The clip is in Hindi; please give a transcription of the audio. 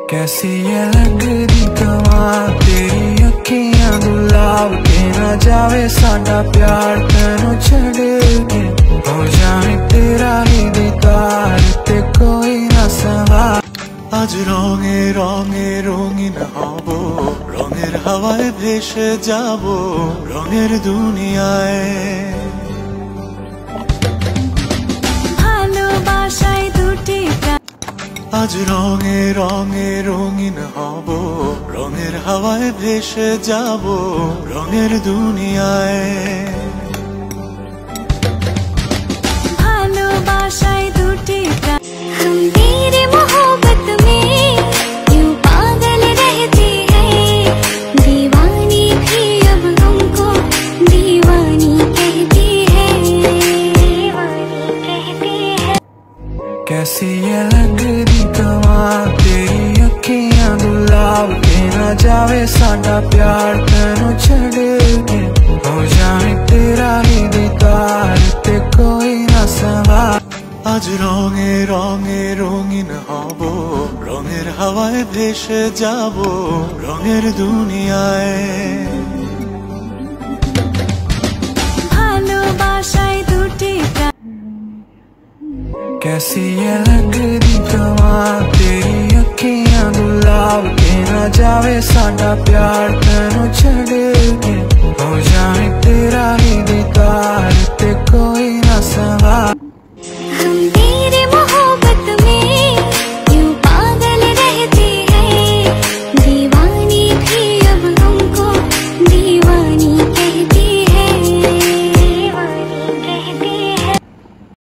कैसी ये लगदी कमाल तेरी अखियां गुलाब के ना जावे साडा प्यार तेनू छड़ के हो जाए तेरा ही दीदार ते कोई ना सवाल आज रंगे रंगे रंगीन हबो रंगेर हावाय भेसे जाबो रंगेर दुनियाय ভালোবাসায় দুটি आज रंगे रंगे रंगीन हबो रंगेर हावाय भेसे जाबो रंगेर दुनियाय ভালোবাসায় দুটি हम तेरे मोहब्बत में यूं पागल रहते हैं दीवानी भी अब हमको दीवानी कहती है कैसी ये लगदी कमाल तेरी अखियां गुलाब के ना जावे साडा प्यार तेनू छड़ के हो जाए तेरा ही दीदार ते कोई ना सवाल आज रंगे रंगे रंगीन हबो रंगेर हावाय भेसे जाबो रंगेर दुनियाय ভালোবাসায় দুটি कैसी ये लगदी कमाल तेरी अखियां गुलाब के ना जावे साडा प्यार तेनू छड़